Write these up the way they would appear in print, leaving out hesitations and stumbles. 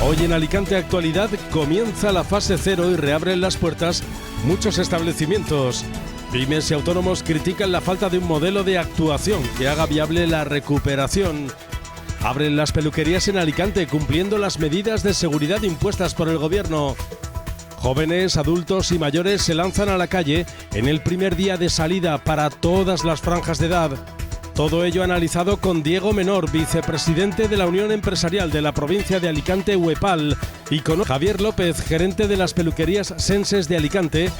Hoy en Alicante Actualidad comienza la fase 0 y reabren las puertas muchos establecimientos. Pymes y autónomos critican la falta de un modelo de actuación que haga viable la recuperación. Abren las peluquerías en Alicante cumpliendo las medidas de seguridad impuestas por el gobierno. Jóvenes, adultos y mayores se lanzan a la calle en el primer día de salida para todas las franjas de edad. Todo ello analizado con Diego Menor, vicepresidente de la Unión Empresarial de la provincia de Alicante, UEPAL, y con Javier López, gerente de las peluquerías Senses de Alicante.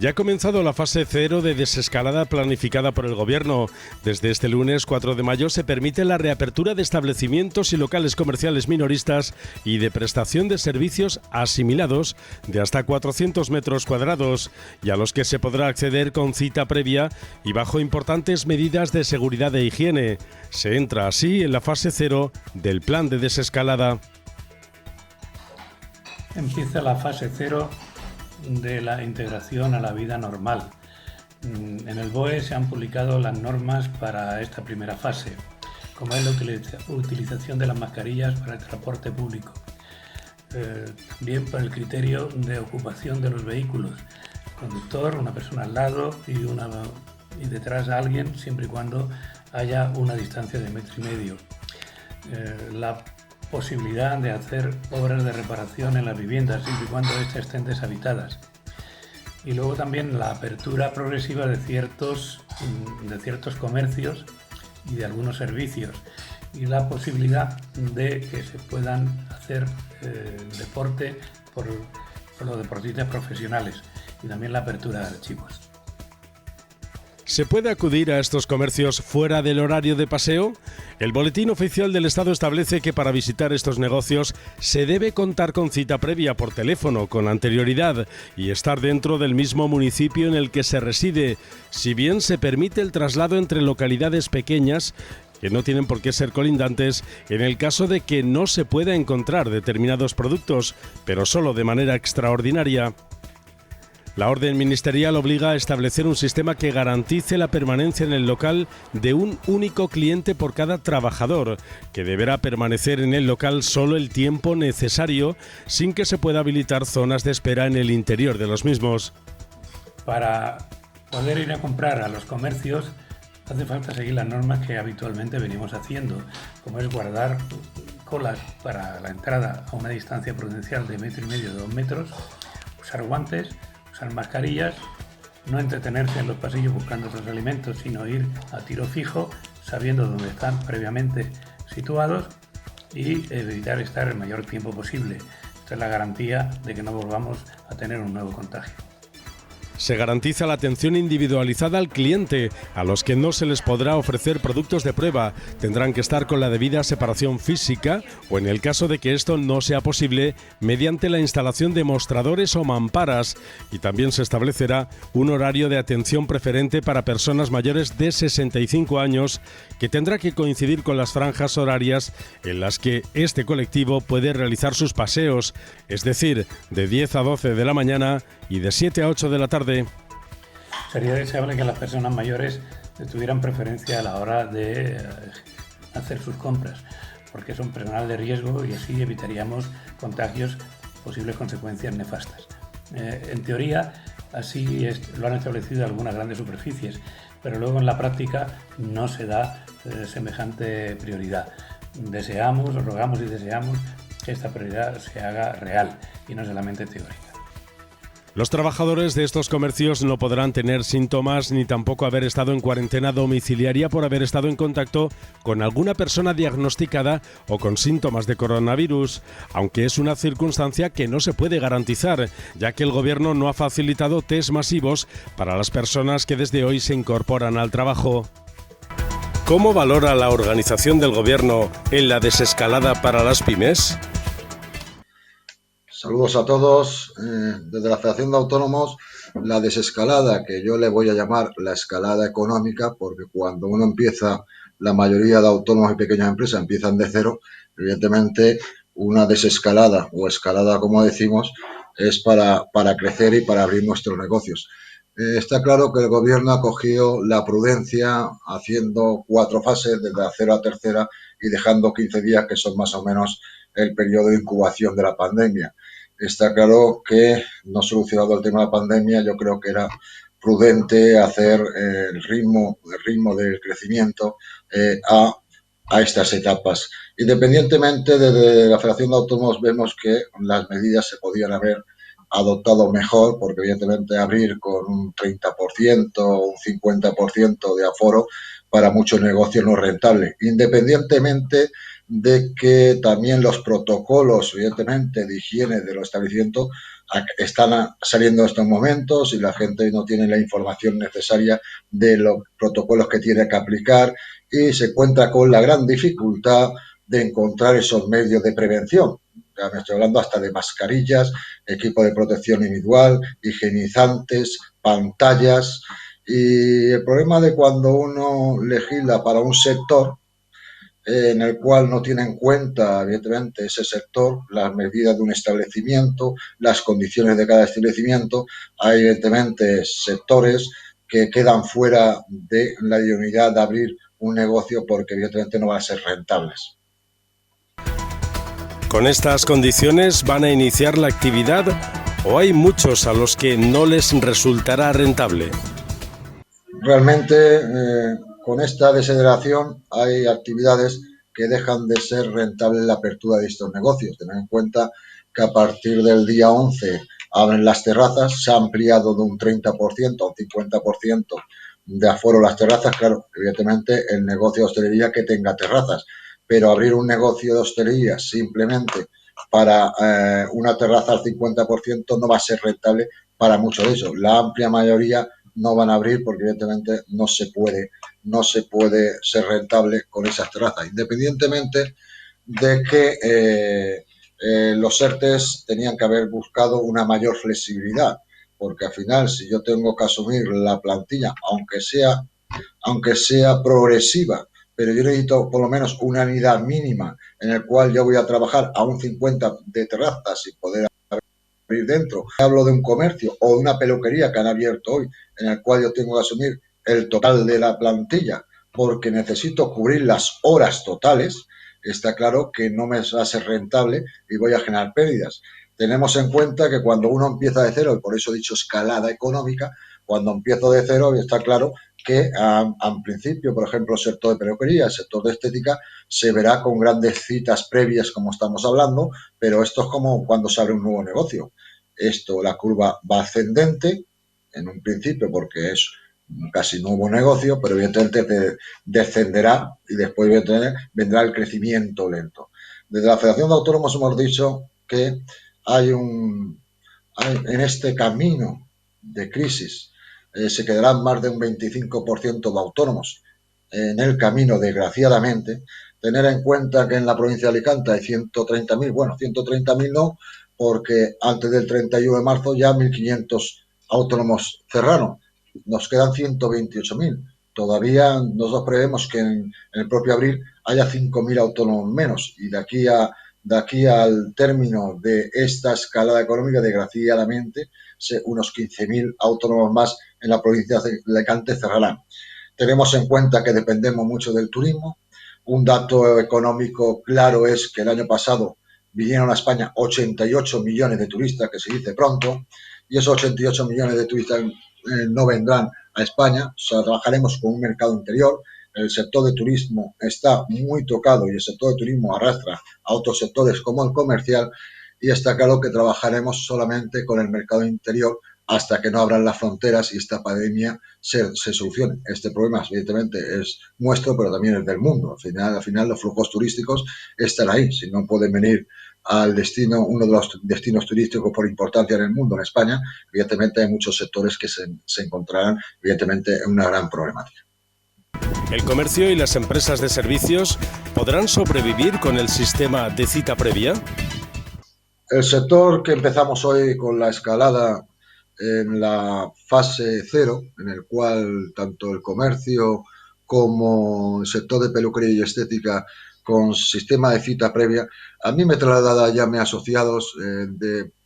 Ya ha comenzado la fase 0 de desescalada planificada por el Gobierno. Desde este lunes 4 de mayo se permite la reapertura de establecimientos y locales comerciales minoristas y de prestación de servicios asimilados de hasta 400 metros cuadrados y a los que se podrá acceder con cita previa y bajo importantes medidas de seguridad e higiene. Se entra así en la fase 0 del plan de desescalada. Empieza la fase 0 de la integración a la vida normal. En el BOE se han publicado las normas para esta primera fase, como es la utilización de las mascarillas para el transporte público. También para el criterio de ocupación de los vehículos, conductor, una persona al lado y detrás a alguien, siempre y cuando haya una distancia de 1,5 metros. La posibilidad de hacer obras de reparación en las viviendas, siempre y cuando éstas estén deshabitadas. Y luego también la apertura progresiva de ciertos comercios y de algunos servicios. Y la posibilidad de que se puedan hacer deporte por los deportistas profesionales. Y también la apertura de archivos. ¿Se puede acudir a estos comercios fuera del horario de paseo? El Boletín Oficial del Estado establece que para visitar estos negocios se debe contar con cita previa por teléfono con anterioridad y estar dentro del mismo municipio en el que se reside, si bien se permite el traslado entre localidades pequeñas que no tienen por qué ser colindantes en el caso de que no se pueda encontrar determinados productos, pero solo de manera extraordinaria. La orden ministerial obliga a establecer un sistema que garantice la permanencia en el local de un único cliente por cada trabajador, que deberá permanecer en el local solo el tiempo necesario, sin que se pueda habilitar zonas de espera en el interior de los mismos. Para poder ir a comprar a los comercios hace falta seguir las normas que habitualmente venimos haciendo, como es guardar colas para la entrada a una distancia prudencial de 1,5 metros, 2 metros, usar guantes, usar mascarillas, no entretenerse en los pasillos buscando otros alimentos, sino ir a tiro fijo, sabiendo dónde están previamente situados y evitar estar el mayor tiempo posible. Esta es la garantía de que no volvamos a tener un nuevo contagio. Se garantiza la atención individualizada al cliente, a los que no se les podrá ofrecer productos de prueba. Tendrán que estar con la debida separación física o, en el caso de que esto no sea posible, mediante la instalación de mostradores o mamparas. Y también se establecerá un horario de atención preferente para personas mayores de 65 años, que tendrá que coincidir con las franjas horarias en las que este colectivo puede realizar sus paseos, es decir, de 10 a 12 de la mañana y de 7 a 8 de la tarde. Sería deseable que las personas mayores tuvieran preferencia a la hora de hacer sus compras, porque son personal de riesgo y así evitaríamos contagios, posibles consecuencias nefastas. En teoría, así lo han establecido algunas grandes superficies, pero luego en la práctica no se da semejante prioridad. Rogamos y deseamos que esta prioridad se haga real y no solamente teórica. Los trabajadores de estos comercios no podrán tener síntomas ni tampoco haber estado en cuarentena domiciliaria por haber estado en contacto con alguna persona diagnosticada o con síntomas de coronavirus, aunque es una circunstancia que no se puede garantizar, ya que el Gobierno no ha facilitado test masivos para las personas que desde hoy se incorporan al trabajo. ¿Cómo valora la organización del Gobierno en la desescalada para las pymes? Saludos a todos. Desde la Federación de Autónomos, la desescalada, que yo le voy a llamar la escalada económica, porque cuando uno empieza, la mayoría de autónomos y pequeñas empresas empiezan de cero, evidentemente una desescalada o escalada, como decimos, es para crecer y para abrir nuestros negocios. Está claro que el Gobierno ha cogido la prudencia haciendo 4 fases, desde la 0 a tercera, y dejando 15 días, que son más o menos el periodo de incubación de la pandemia. Está claro que, no solucionado el tema de la pandemia, yo creo que era prudente hacer el ritmo del crecimiento a estas etapas. Independientemente, desde la Federación de Autónomos vemos que las medidas se podían haber adoptado mejor, porque evidentemente abrir con un 30% o un 50% de aforo para muchos negocios no es rentable. Independientemente de que también los protocolos, evidentemente, de higiene de los establecimientos están saliendo en estos momentos y la gente no tiene la información necesaria de los protocolos que tiene que aplicar, y se cuenta con la gran dificultad de encontrar esos medios de prevención. Ya me estoy hablando hasta de mascarillas, equipo de protección individual, higienizantes, pantallas. Y el problema de cuando uno legisla para un sector en el cual no tiene en cuenta, evidentemente, ese sector, las medidas de un establecimiento, las condiciones de cada establecimiento, hay, evidentemente, sectores que quedan fuera de la idoneidad de abrir un negocio porque, evidentemente, no van a ser rentables. ¿Con estas condiciones van a iniciar la actividad o hay muchos a los que no les resultará rentable? Realmente, con esta desaceleración hay actividades que dejan de ser rentables la apertura de estos negocios. Tened en cuenta que a partir del día 11 abren las terrazas, se ha ampliado de un 30% a un 50% de aforo las terrazas. Claro, evidentemente el negocio de hostelería que tenga terrazas, pero abrir un negocio de hostelería simplemente para una terraza al 50% no va a ser rentable para muchos de ellos. La amplia mayoría no van a abrir porque evidentemente no se puede ser rentable con esas terrazas, independientemente de que los ERTEs tenían que haber buscado una mayor flexibilidad, porque al final, si yo tengo que asumir la plantilla, aunque sea progresiva, pero yo necesito por lo menos una unidad mínima en el cual yo voy a trabajar a un 50 de terrazas y poder abrir dentro. Hablo de un comercio o de una peluquería que han abierto hoy, en el cual yo tengo que asumir el total de la plantilla porque necesito cubrir las horas totales. Está claro que no me va a ser rentable y voy a generar pérdidas. Tenemos en cuenta que cuando uno empieza de cero, y por eso he dicho escalada económica, cuando empiezo de cero está claro que en principio, por ejemplo, el sector de peluquería, el sector de estética, se verá con grandes citas previas, como estamos hablando, pero esto es como cuando se abre un nuevo negocio. Esto, la curva va ascendente en un principio porque es casi nuevo negocio, pero evidentemente descenderá y después vendrá el crecimiento lento. Desde la Federación de Autónomos hemos dicho que hay en este camino de crisis se quedarán más de un 25% de autónomos en el camino, desgraciadamente. Tener en cuenta que en la provincia de Alicante hay 130.000, bueno, 130.000 no, porque antes del 31 de marzo ya 1.500 autónomos cerraron. Nos quedan 128.000. Todavía nosotros prevemos que en el propio abril haya 5.000 autónomos menos y de aquí al término de esta escalada económica, desgraciadamente, unos 15.000 autónomos más en la provincia de Alicante cerrarán. Tenemos en cuenta que dependemos mucho del turismo. Un dato económico claro es que el año pasado vinieron a España 88 millones de turistas, que se dice pronto, y esos 88 millones de turistas no vendrán a España. O sea, trabajaremos con un mercado interior. El sector de turismo está muy tocado y el sector de turismo arrastra a otros sectores como el comercial, y está claro que trabajaremos solamente con el mercado interior hasta que no abran las fronteras y esta pandemia se solucione. Este problema, evidentemente, es nuestro, pero también es del mundo. Al final los flujos turísticos están ahí. Si no pueden venir al destino, uno de los destinos turísticos por importancia en el mundo, en España, evidentemente hay muchos sectores que se encontrarán, evidentemente, en una gran problemática. ¿El comercio y las empresas de servicios podrán sobrevivir con el sistema de cita previa? El sector que empezamos hoy con la escalada en la fase 0, en el cual tanto el comercio como el sector de peluquería y estética con sistema de cita previa, a mí me traslada ya mis asociados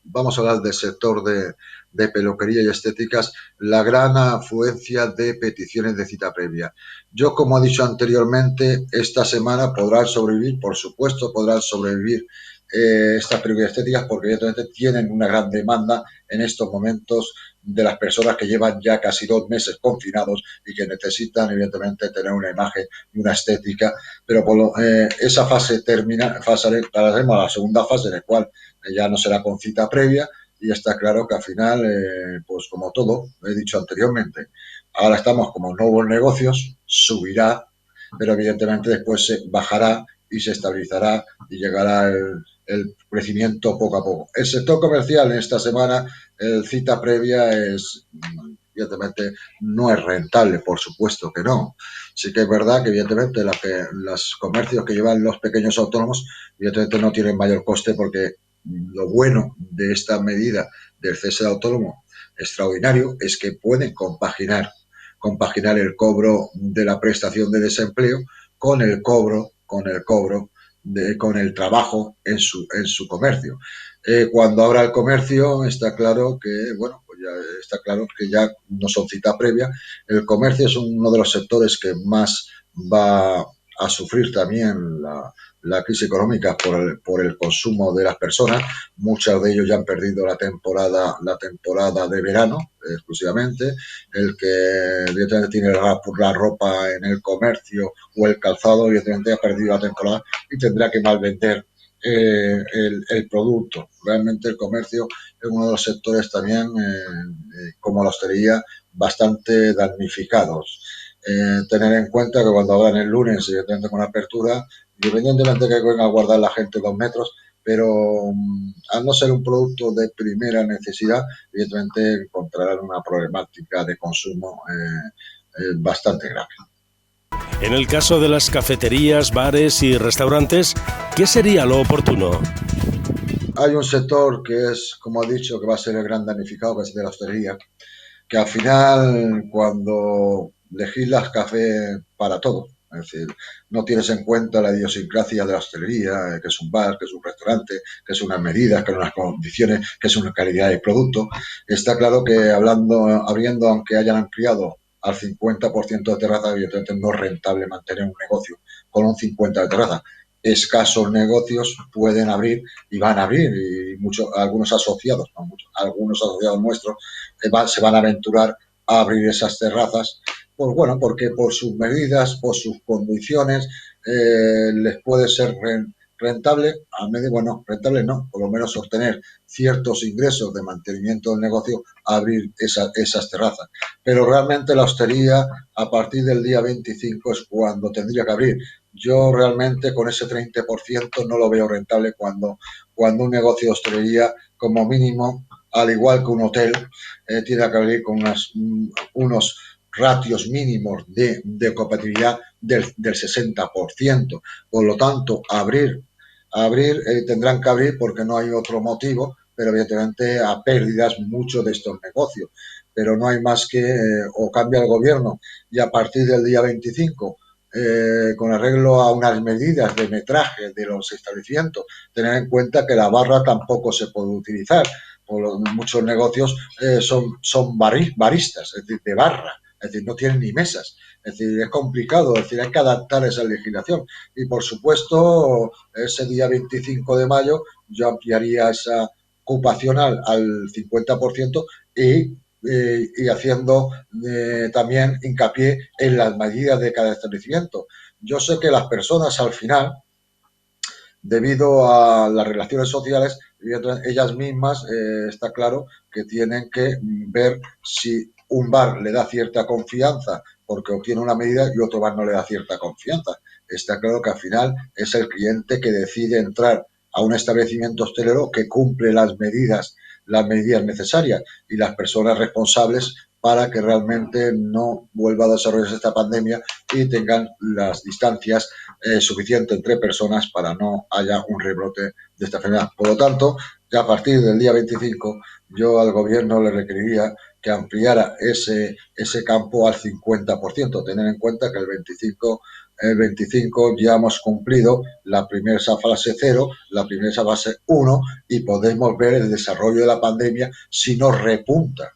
vamos a hablar del sector de peluquería y estéticas, la gran afluencia de peticiones de cita previa. Yo, como he dicho anteriormente, esta semana podrán sobrevivir, por supuesto, podrán sobrevivir estas peluquerías estéticas porque evidentemente tienen una gran demanda en estos momentos de las personas que llevan ya casi 2 meses confinados y que necesitan evidentemente tener una imagen y una estética, pero esa fase pasaremos a la segunda fase, en la cual ya no será con cita previa, y está claro que al final, pues como todo, he dicho anteriormente, ahora estamos como nuevos negocios, subirá, pero evidentemente después se bajará y se estabilizará y llegará el crecimiento poco a poco. El sector comercial en esta semana, el cita previa evidentemente no es rentable, por supuesto que no. Sí que es verdad que evidentemente los comercios que llevan los pequeños autónomos evidentemente no tienen mayor coste, porque lo bueno de esta medida del cese de autónomo extraordinario es que pueden compaginar el cobro de la prestación de desempleo con el cobro con el trabajo en su comercio. Cuando abra el comercio está claro que, bueno, pues ya está claro que ya no son cita previa. El comercio es uno de los sectores que más va a sufrir también la crisis económica por el consumo de las personas. Muchos de ellos ya han perdido la temporada de verano exclusivamente. El que evidentemente tiene la ropa en el comercio o el calzado evidentemente ha perdido la temporada y tendrá que mal vender el producto. Realmente el comercio es uno de los sectores también, como la hostelería, bastante damnificados. Tener en cuenta que cuando abran el lunes, evidentemente con apertura, independientemente de que venga a guardar la gente 2 metros, pero al no ser un producto de primera necesidad, evidentemente encontrarán una problemática de consumo bastante grave. En el caso de las cafeterías, bares y restaurantes, ¿qué sería lo oportuno? Hay un sector que es, como he dicho, que va a ser el gran damnificado, que es de la hostelería, que al final, cuando legislas café para todo, es decir, no tienes en cuenta la idiosincrasia de la hostelería, que es un bar, que es un restaurante, que es unas medidas, que son unas condiciones, que es una calidad de producto, está claro que abriendo, aunque hayan ampliado al 50% de terraza, evidentemente no es rentable mantener un negocio con un 50% de terraza. Escasos negocios pueden abrir y van a abrir, y algunos asociados nuestros se van a aventurar a abrir esas terrazas Pues bueno, porque por sus medidas, por sus condiciones, les puede ser rentable, a medio, bueno, rentable no, por lo menos obtener ciertos ingresos de mantenimiento del negocio, abrir esas terrazas. Pero realmente la hostelería, a partir del día 25 es cuando tendría que abrir. Yo realmente con ese 30% no lo veo rentable cuando un negocio de hostelería, como mínimo, al igual que un hotel, tiene que abrir con unos ratios mínimos de compatibilidad del 60%. Por lo tanto, tendrán que abrir porque no hay otro motivo, pero evidentemente a pérdidas muchos de estos negocios. Pero no hay más que o cambia el gobierno y a partir del día 25 con arreglo a unas medidas de metraje de los establecimientos, tener en cuenta que la barra tampoco se puede utilizar. Muchos negocios son baristas, es decir, de barra, es decir, no tienen ni mesas. Es decir, es complicado, es decir, hay que adaptar esa legislación. Y por supuesto, ese día 25 de mayo yo ampliaría esa ocupacional al 50% y haciendo también hincapié en las medidas de cada establecimiento. Yo sé que las personas al final, debido a las relaciones sociales, ellas mismas, está claro que tienen que ver si un bar le da cierta confianza porque obtiene una medida y otro bar no le da cierta confianza. Está claro que al final es el cliente que decide entrar a un establecimiento hostelero que cumple las medidas necesarias y las personas responsables para que realmente no vuelva a desarrollarse esta pandemia y tengan las distancias suficientes entre personas para no haya un rebrote de esta enfermedad. Por lo tanto, ya a partir del día 25, yo al gobierno le requeriría que ampliara ese campo al 50%. Tener en cuenta que el 25 ya hemos cumplido la primera fase 0, la primera fase 1 y podemos ver el desarrollo de la pandemia si no repunta.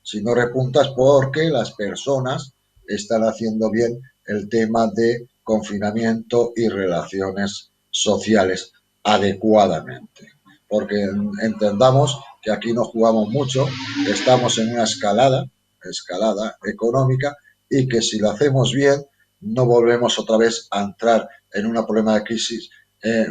Si no repunta es porque las personas están haciendo bien el tema de confinamiento y relaciones sociales adecuadamente. Porque entendamos que aquí no jugamos mucho, estamos en una escalada económica y que si lo hacemos bien no volvemos otra vez a entrar en un problema de crisis,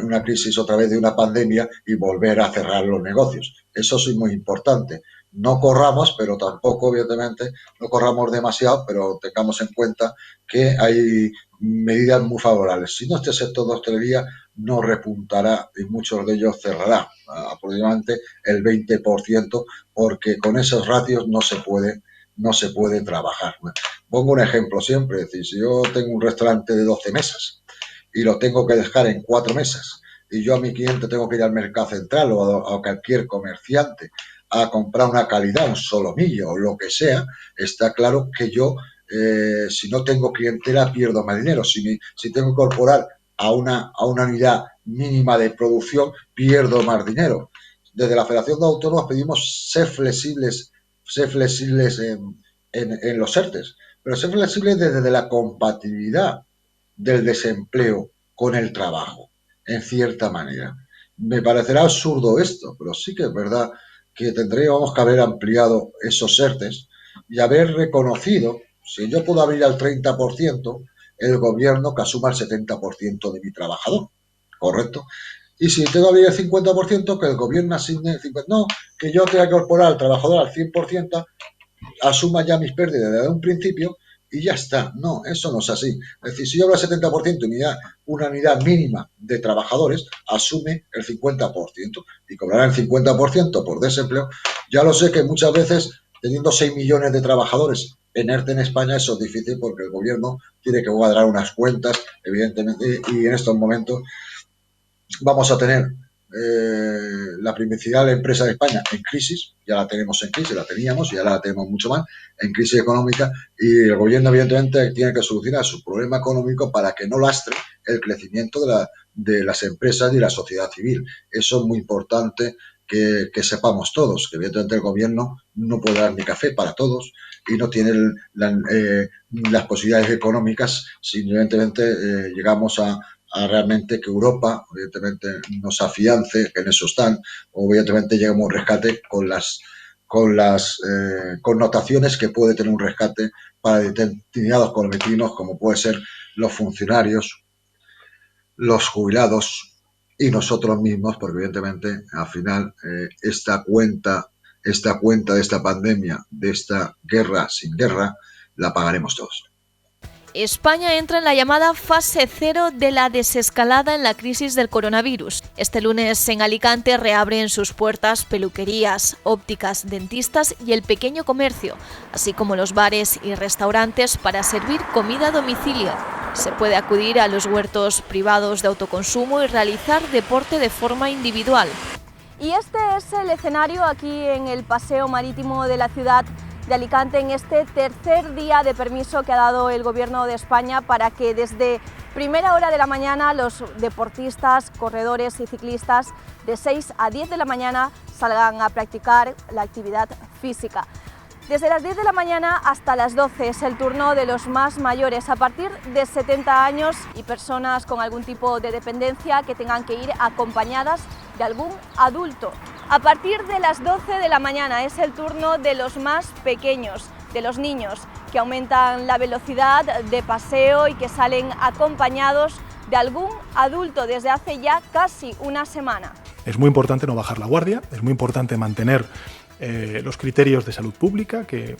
una crisis otra vez de una pandemia y volver a cerrar los negocios. Eso es muy importante. No corramos, pero tampoco, evidentemente, no corramos demasiado, pero tengamos en cuenta que hay medidas muy favorables. Si no, este sector de hostelería no repuntará y muchos de ellos cerrará aproximadamente el 20%, porque con esos ratios no se puede trabajar. Pongo un ejemplo siempre, es decir, si yo tengo un restaurante de 12 mesas y lo tengo que dejar en 4 mesas y yo a mi cliente tengo que ir al mercado central o a cualquier comerciante a comprar una calidad, un solomillo o lo que sea, está claro que yo, si no tengo clientela, pierdo más dinero. Si tengo que incorporar a una unidad mínima de producción, pierdo más dinero. Desde la Federación de Autónomos pedimos ser flexibles en los ERTES, pero ser flexibles desde la compatibilidad del desempleo con el trabajo, en cierta manera. Me parecerá absurdo esto, pero sí que es verdad que tendríamos que haber ampliado esos ERTES y haber reconocido, si yo puedo abrir al 30%, el gobierno que asuma el 70% de mi trabajador, ¿correcto? Y si tengo que abrir el 50%, que el gobierno asigne el 50%. No, que yo tenga que incorporar al trabajador al 100%, asuma ya mis pérdidas desde un principio y ya está. No, eso no es así. Es decir, si yo hablo del 70% y me da una unidad mínima de trabajadores, asume el 50% y cobrará el 50% por desempleo. Ya lo sé que muchas veces, teniendo 6 millones de trabajadores en ERTE en España, eso es difícil porque el gobierno tiene que cuadrar unas cuentas, evidentemente, y en estos momentos vamos a tener la principal empresa de España en crisis, ya la tenemos en crisis, la teníamos y ahora la tenemos mucho más, en crisis económica, y el gobierno evidentemente tiene que solucionar su problema económico para que no lastre el crecimiento de las empresas y la sociedad civil. Eso es muy importante que sepamos todos, que evidentemente el gobierno no puede dar ni café para todos y no tiene las posibilidades económicas si evidentemente llegamos a realmente que Europa, evidentemente, nos afiance, que en eso están, o evidentemente lleguemos a un rescate con las connotaciones que puede tener un rescate para determinados colectivos, como puede ser los funcionarios, los jubilados y nosotros mismos, porque evidentemente al final esta cuenta de esta pandemia, de esta guerra sin guerra, la pagaremos todos. España entra en la llamada fase 0 de la desescalada en la crisis del coronavirus. Este lunes en Alicante reabren sus puertas peluquerías, ópticas, dentistas y el pequeño comercio, así como los bares y restaurantes para servir comida a domicilio. Se puede acudir a los huertos privados de autoconsumo y realizar deporte de forma individual. Y este es el escenario aquí en el paseo marítimo de la ciudad de Alicante en este tercer día de permiso que ha dado el Gobierno de España para que desde primera hora de la mañana los deportistas, corredores y ciclistas de 6 a 10 de la mañana salgan a practicar la actividad física. Desde las 10 de la mañana hasta las 12 es el turno de los más mayores, a partir de 70 años y personas con algún tipo de dependencia que tengan que ir acompañadas de algún adulto. A partir de las 12 de la mañana es el turno de los más pequeños, de los niños, que aumentan la velocidad de paseo y que salen acompañados de algún adulto desde hace ya casi una semana. Es muy importante no bajar la guardia, es muy importante mantener los criterios de salud pública que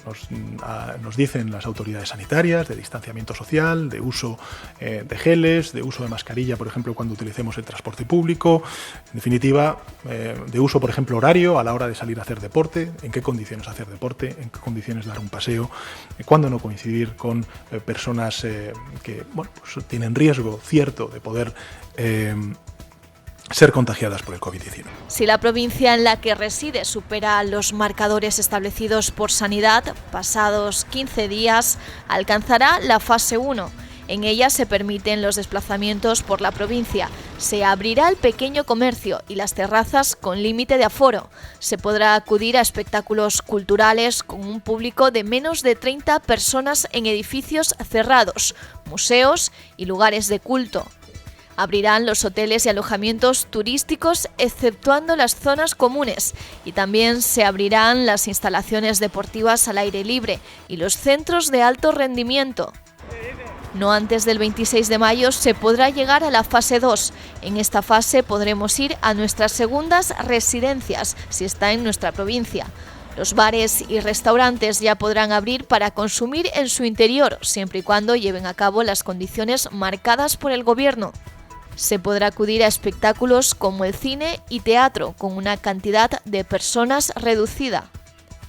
nos dicen las autoridades sanitarias, de distanciamiento social, de uso de geles, de uso de mascarilla, por ejemplo, cuando utilicemos el transporte público, en definitiva, de uso, por ejemplo, horario a la hora de salir a hacer deporte, en qué condiciones hacer deporte, en qué condiciones dar un paseo, cuándo no coincidir con personas que pues, tienen riesgo cierto de poder ser contagiadas por el COVID-19. Si la provincia en la que reside supera los marcadores establecidos por Sanidad, pasados 15 días alcanzará la fase 1. En ella se permiten los desplazamientos por la provincia. Se abrirá el pequeño comercio y las terrazas con límite de aforo. Se podrá acudir a espectáculos culturales con un público de menos de 30 personas en edificios cerrados, museos y lugares de culto. Abrirán los hoteles y alojamientos turísticos exceptuando las zonas comunes y también se abrirán las instalaciones deportivas al aire libre y los centros de alto rendimiento. No antes del 26 de mayo se podrá llegar a la fase 2. En esta fase podremos ir a nuestras segundas residencias si está en nuestra provincia. Los bares y restaurantes ya podrán abrir para consumir en su interior, siempre y cuando lleven a cabo las condiciones marcadas por el Gobierno. Se podrá acudir a espectáculos como el cine y teatro, con una cantidad de personas reducida.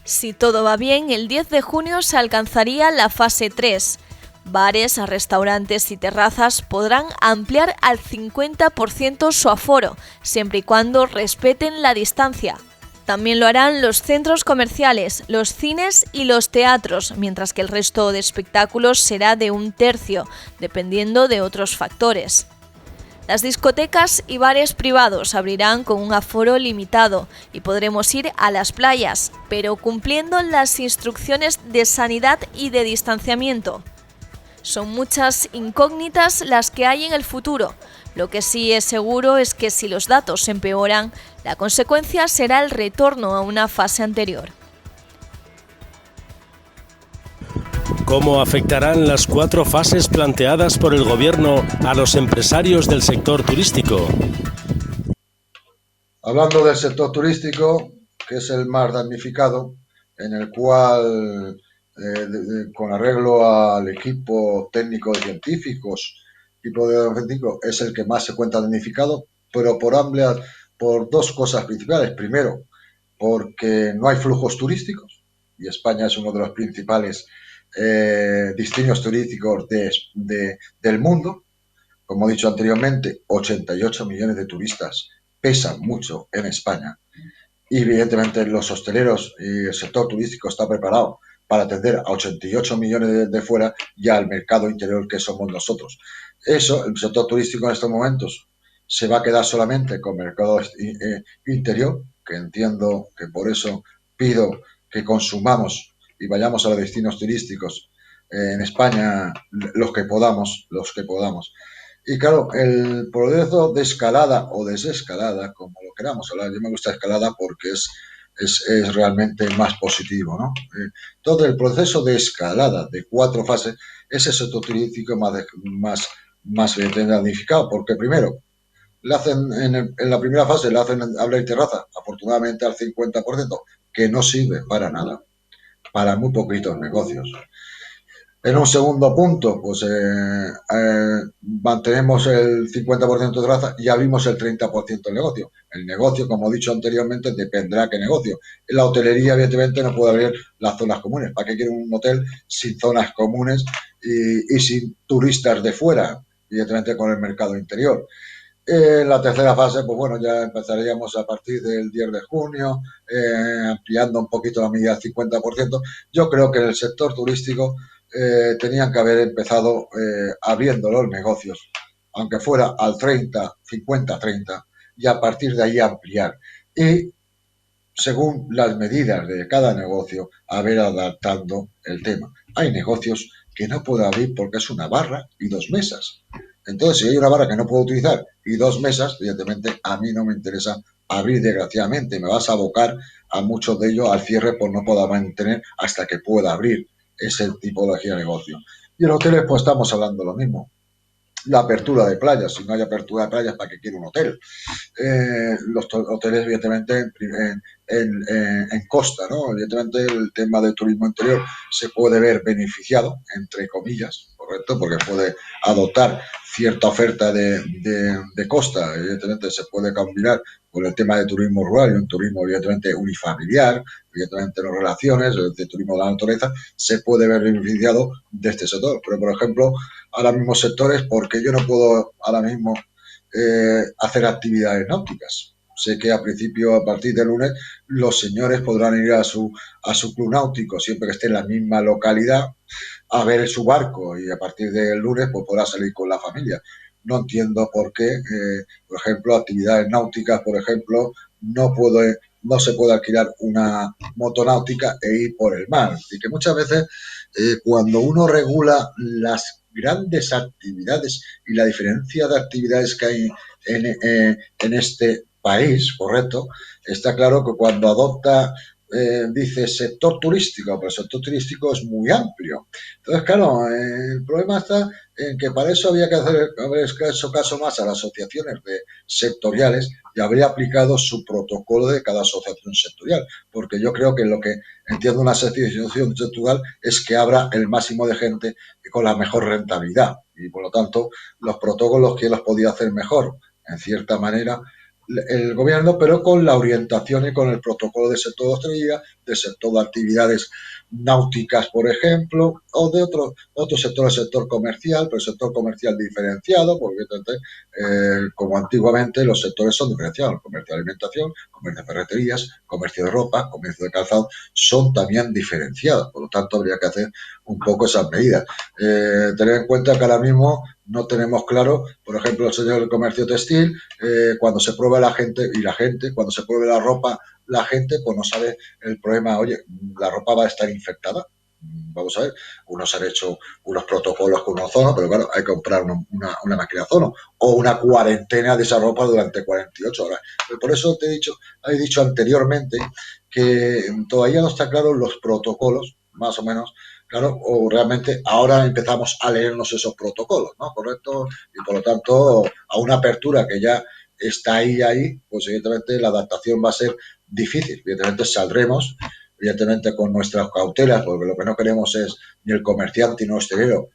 Si todo va bien, el 10 de junio se alcanzaría la fase 3. Bares, restaurantes y terrazas podrán ampliar al 50% su aforo, siempre y cuando respeten la distancia. También lo harán los centros comerciales, los cines y los teatros, mientras que el resto de espectáculos será de 1/3, dependiendo de otros factores. Las discotecas y bares privados abrirán con un aforo limitado y podremos ir a las playas, pero cumpliendo las instrucciones de sanidad y de distanciamiento. Son muchas incógnitas las que hay en el futuro. Lo que sí es seguro es que si los datos empeoran, la consecuencia será el retorno a una fase anterior. ¿Cómo afectarán las 4 fases planteadas por el Gobierno a los empresarios del sector turístico? Hablando del sector turístico, que es el más damnificado, en el cual, con arreglo al equipo técnico de científicos, es el que más se cuenta damnificado, pero por 2 cosas principales. Primero, porque no hay flujos turísticos, y España es uno de los principales destinos turísticos del mundo. Como he dicho anteriormente, 88 millones de turistas pesan mucho en España y evidentemente los hosteleros y el sector turístico está preparado para atender a 88 millones de fuera y al mercado interior que somos nosotros. Eso, el sector turístico en estos momentos se va a quedar solamente con mercado interior, que entiendo que por eso pido que consumamos y vayamos a los destinos turísticos en España los que podamos. Y claro, el proceso de escalada o desescalada, como lo queramos hablar, yo me gusta escalada porque es es realmente más positivo, ¿no? Todo el proceso de escalada de 4 fases es el sector turístico más damnificado, porque primero, le hacen en la primera fase le hacen habla y terraza, afortunadamente al 50%, que no sirve para nada, para muy poquitos negocios. En un segundo punto, pues mantenemos el 50% de terraza y abrimos el 30% del negocio. El negocio, como he dicho anteriormente, dependerá qué negocio. En la hotelería, evidentemente, no puede abrir las zonas comunes. ¿Para qué quiere un hotel sin zonas comunes y sin turistas de fuera? Evidentemente, con el mercado interior. En la tercera fase, pues bueno, ya empezaríamos a partir del 10 de junio, ampliando un poquito la medida del 50%. Yo creo que en el sector turístico tenían que haber empezado abriendo los negocios, aunque fuera al 30, 50, 30, y a partir de ahí ampliar. Y según las medidas de cada negocio, haber adaptando el tema. Hay negocios que no puedo abrir porque es una barra y 2 mesas. Entonces, si hay una barra que no puedo utilizar y 2 mesas, evidentemente a mí no me interesa abrir, desgraciadamente. Me vas a abocar a muchos de ellos al cierre por no poder mantener hasta que pueda abrir ese tipología de negocio. Y en hoteles, pues estamos hablando lo mismo. La apertura de playas, si no hay apertura de playas, ¿para qué quiere un hotel? Los hoteles, evidentemente, en costa, ¿no? Evidentemente, el tema del turismo interior se puede ver beneficiado, entre comillas, ¿correcto? Porque puede adoptar cierta oferta de costa, evidentemente se puede combinar con el tema de turismo rural y un turismo, evidentemente, unifamiliar, evidentemente, no relaciones, el turismo de la naturaleza, se puede ver beneficiado de este sector. Pero, por ejemplo, ahora mismo sectores, porque yo no puedo ahora mismo hacer actividades náuticas. Sé que a partir del lunes, los señores podrán ir a su club náutico, siempre que esté en la misma localidad, a ver su barco, y a partir del lunes pues podrá salir con la familia. No entiendo por qué, por ejemplo, actividades náuticas, por ejemplo, no se puede alquilar una motonáutica e ir por el mar. Y que muchas veces cuando uno regula las grandes actividades y la diferencia de actividades que hay en este país, correcto, está claro que cuando adopta, dice sector turístico, pero el sector turístico es muy amplio. Entonces, claro, el problema está en que para eso había que haber hecho caso más a las asociaciones sectoriales y habría aplicado su protocolo de cada asociación sectorial, porque yo creo que lo que entiendo una asociación sectorial es que abra el máximo de gente con la mejor rentabilidad y, por lo tanto, los protocolos que los podía hacer mejor, en cierta manera, el gobierno, pero con la orientación y con el protocolo del sector de hostelería, del sector de actividades náuticas, por ejemplo, o de otro sector, el sector comercial, pero el sector comercial diferenciado, porque como antiguamente los sectores son diferenciados, comercio de alimentación, comercio de ferreterías, comercio de ropa, comercio de calzado, son también diferenciados, por lo tanto habría que hacer un poco esas medidas. Tener en cuenta que ahora mismo no tenemos claro, por ejemplo, el señor del comercio textil, cuando se prueba cuando se pruebe la ropa, la gente pues no sabe el problema, oye, la ropa va a estar infectada. Vamos a ver, unos han hecho unos protocolos con ozono, pero claro, hay que comprar una máquina de ozono o una cuarentena de esa ropa durante 48 horas. Pero por eso he dicho anteriormente que todavía no está claro los protocolos, más o menos, claro, o realmente ahora empezamos a leernos esos protocolos, ¿no? Correcto, y por lo tanto, a una apertura que ya está ahí, pues evidentemente la adaptación va a ser difícil. Evidentemente saldremos, evidentemente con nuestras cautelas, porque lo que no queremos es ni el comerciante ni el hostelero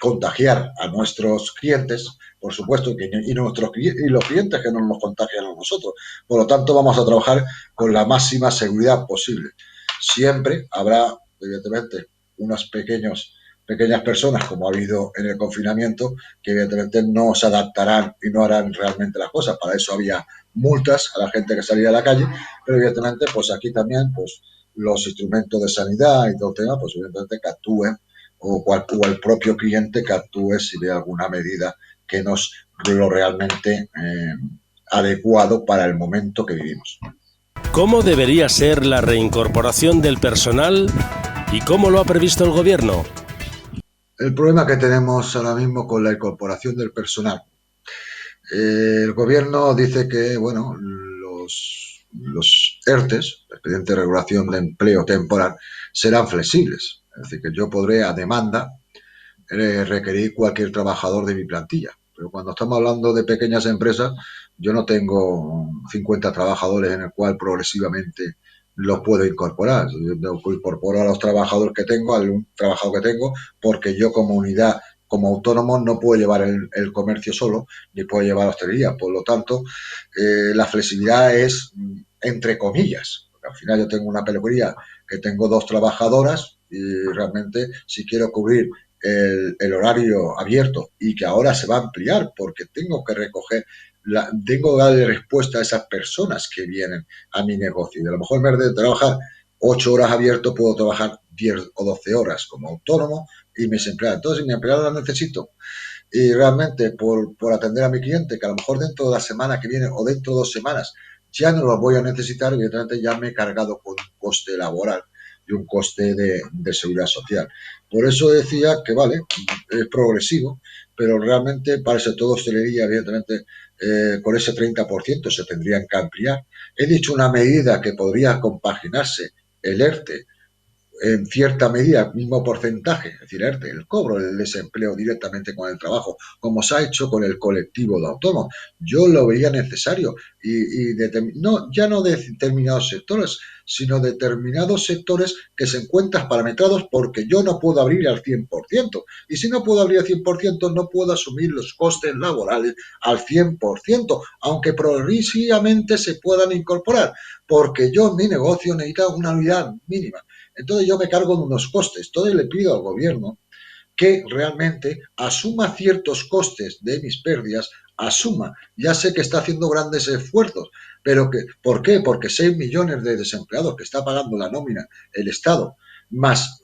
contagiar a nuestros clientes, por supuesto, y los clientes que no nos contagian a nosotros. Por lo tanto, vamos a trabajar con la máxima seguridad posible. Siempre habrá, evidentemente, unas pequeñas personas, como ha habido en el confinamiento, que evidentemente no se adaptarán y no harán realmente las cosas. Para eso había multas a la gente que salía a la calle, pero evidentemente, pues aquí también, pues los instrumentos de sanidad y todo el tema, pues evidentemente que actúen o el propio cliente que actúe si ve alguna medida que no es lo realmente adecuado para el momento que vivimos. ¿Cómo debería ser la reincorporación del personal y cómo lo ha previsto el gobierno? El problema que tenemos ahora mismo con la incorporación del personal. El gobierno dice que, bueno, los ERTES, expediente de regulación de empleo temporal, serán flexibles. Es decir, que yo podré a demanda requerir cualquier trabajador de mi plantilla. Pero cuando estamos hablando de pequeñas empresas, yo no tengo 50 trabajadores en el cual progresivamente los puedo incorporar. Yo incorporo a los trabajadores que tengo, al trabajador que tengo, porque yo como unidad, como autónomo, no puedo llevar el comercio solo, ni puedo llevar la hostelería. Por lo tanto, la flexibilidad es entre comillas. Porque al final yo tengo una peluquería que tengo 2 trabajadoras y realmente si quiero cubrir el horario abierto y que ahora se va a ampliar porque tengo que recoger, tengo que darle respuesta a esas personas que vienen a mi negocio. Y a lo mejor en vez de trabajar 8 horas abierto, puedo trabajar 10 o 12 horas como autónomo y mis empleados. Entonces, mi empleado la necesito. Y realmente, por atender a mi cliente, que a lo mejor dentro de la semana que viene o dentro de 2 semanas ya no lo voy a necesitar, evidentemente ya me he cargado con un coste laboral y un coste de seguridad social. Por eso decía que, vale, es progresivo, pero realmente para el sector de hostelería, evidentemente, con ese 30% se tendrían que ampliar. He dicho una medida que podría compaginarse el ERTE en cierta medida, mismo porcentaje, es decir, el cobro del desempleo directamente con el trabajo, como se ha hecho con el colectivo de autónomos. Yo lo veía necesario no, ya no de determinados sectores, sino determinados sectores que se encuentran parametrados porque yo no puedo abrir al 100%. Y si no puedo abrir al 100%, no puedo asumir los costes laborales al 100%, aunque progresivamente se puedan incorporar, porque yo en mi negocio necesito una unidad mínima. Entonces yo me cargo de unos costes. Entonces le pido al gobierno que realmente asuma ciertos costes de mis pérdidas, asuma. Ya sé que está haciendo grandes esfuerzos, pero ¿por qué? Porque 6 millones de desempleados que está pagando la nómina el Estado, más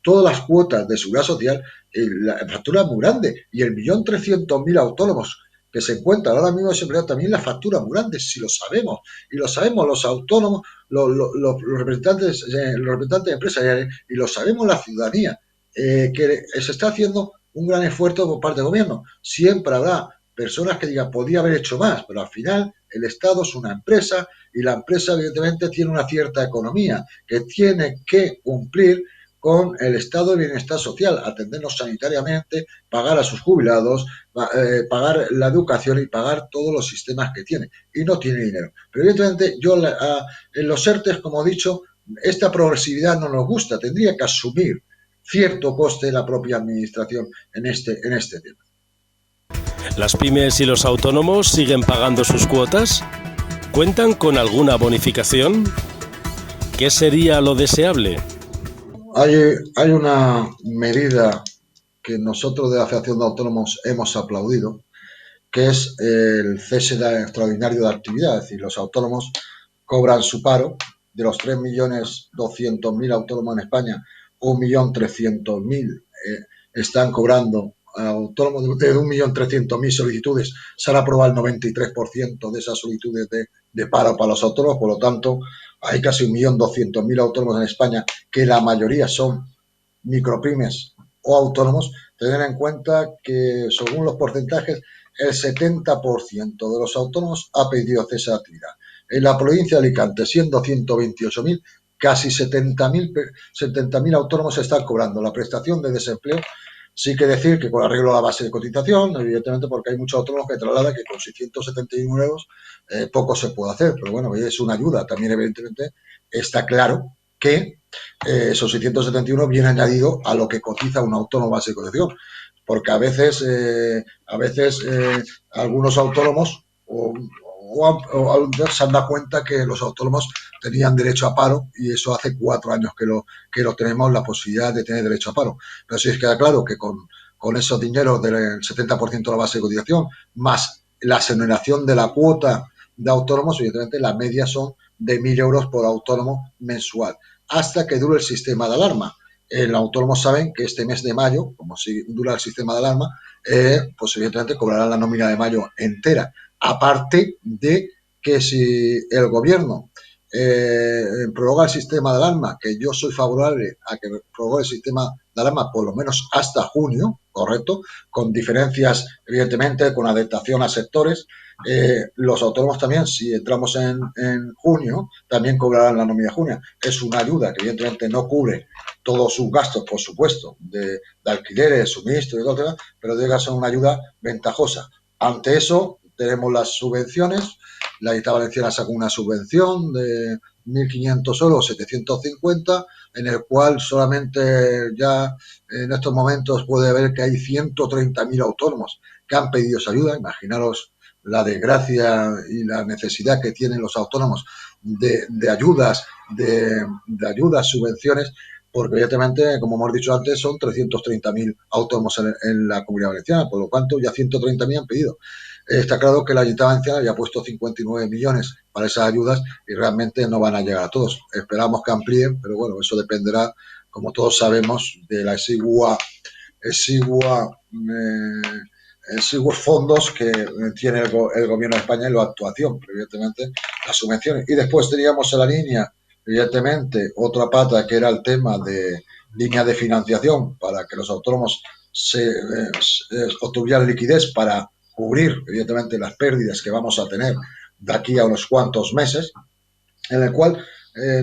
todas las cuotas de seguridad social, la factura es muy grande. Y el 1.300.000 autónomos que se encuentran ahora mismo desempleados, también la factura muy grande, si lo sabemos. Y lo sabemos los autónomos, los representantes de empresariales, y lo sabemos la ciudadanía, que se está haciendo un gran esfuerzo por parte del gobierno. Siempre habrá personas que digan, podría haber hecho más, pero al final el Estado es una empresa y la empresa evidentemente tiene una cierta economía que tiene que cumplir con el estado de bienestar social, atendernos sanitariamente, pagar a sus jubilados, pagar la educación y pagar todos los sistemas que tiene. Y no tiene dinero. Pero evidentemente en los ERTES, como he dicho, esta progresividad no nos gusta. Tendría que asumir cierto coste de la propia administración en este tema. ¿Las pymes y los autónomos siguen pagando sus cuotas? ¿Cuentan con alguna bonificación? ¿Qué sería lo deseable? Hay una medida que nosotros de la Federación de Autónomos hemos aplaudido, que es el cese extraordinario de actividad. Es decir, los autónomos cobran su paro. De los 3.200.000 autónomos en España, 1.300.000 están cobrando. Autónomos de 1.300.000 solicitudes, se han aprobado el 93% de esas solicitudes de paro para los autónomos. Por lo tanto, hay casi 1.200.000 autónomos en España, que la mayoría son micropymes o autónomos. Tener en cuenta que, según los porcentajes, el 70% de los autónomos ha pedido cese de actividad. En la provincia de Alicante, siendo 128.000, casi 70.000 autónomos están cobrando la prestación de desempleo. Sí que decir que con arreglo a la base de cotización, evidentemente, porque hay muchos autónomos que trasladan que con 671 euros poco se puede hacer, pero bueno, es una ayuda. También, evidentemente, está claro que esos 671 viene añadido a lo que cotiza un autónomo base de cotización, porque a veces algunos autónomos se han dado cuenta que los autónomos tenían derecho a paro, y eso hace 4 años que lo tenemos, la posibilidad de tener derecho a paro. Pero sí queda claro que con esos dineros del 70% de la base de cotización, más la exoneración de la cuota de autónomos, evidentemente la media son de 1.000 euros por autónomo mensual, hasta que dure el sistema de alarma. Los autónomos saben que este mes de mayo, como si dura el sistema de alarma, pues evidentemente cobrarán la nómina de mayo entera. Aparte de que si el gobierno prorroga el sistema de alarma, que yo soy favorable a que prorrogue el sistema de alarma por lo menos hasta junio, correcto, con diferencias, evidentemente, con adaptación a sectores, Los autónomos también, si entramos en junio, también cobrarán la nómina de junio. Es una ayuda que evidentemente no cubre todos sus gastos, por supuesto, de alquileres, suministro y todo, pero debe ser una ayuda ventajosa. Ante eso, tenemos las subvenciones. La Generalitat Valenciana sacó una subvención de 1.500 euros, 750, en el cual solamente ya en estos momentos puede ver que hay 130.000 autónomos que han pedido esa ayuda. Imaginaros la desgracia y la necesidad que tienen los autónomos de ayudas, de ayudas, subvenciones, porque evidentemente, como hemos dicho antes, son 330.000 autónomos en la Comunidad Valenciana, por lo tanto ya 130.000 han pedido. Está claro que la Generalitat Valenciana ya ha puesto 59 millones para esas ayudas y realmente no van a llegar a todos. Esperamos que amplíen, pero bueno, eso dependerá, como todos sabemos, de la exiguos fondos que tiene el Gobierno de España en la actuación, pero evidentemente las subvenciones. Y después teníamos en la línea, evidentemente, otra pata que era el tema de línea de financiación para que los autónomos obtuvieran liquidez para cubrir, evidentemente, las pérdidas que vamos a tener de aquí a unos cuantos meses, en el cual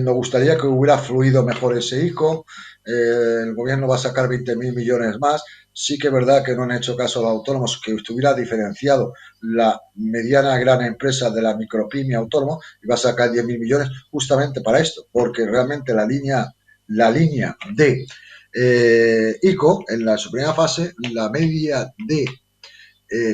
nos gustaría que hubiera fluido mejor ese ICO. El gobierno va a sacar 20.000 millones más. Sí que es verdad que no han hecho caso a los autónomos, que estuviera diferenciado la mediana gran empresa de la micropyme autónomo y va a sacar 10.000 millones justamente para esto, porque realmente la línea de ICO en su primera fase, la media de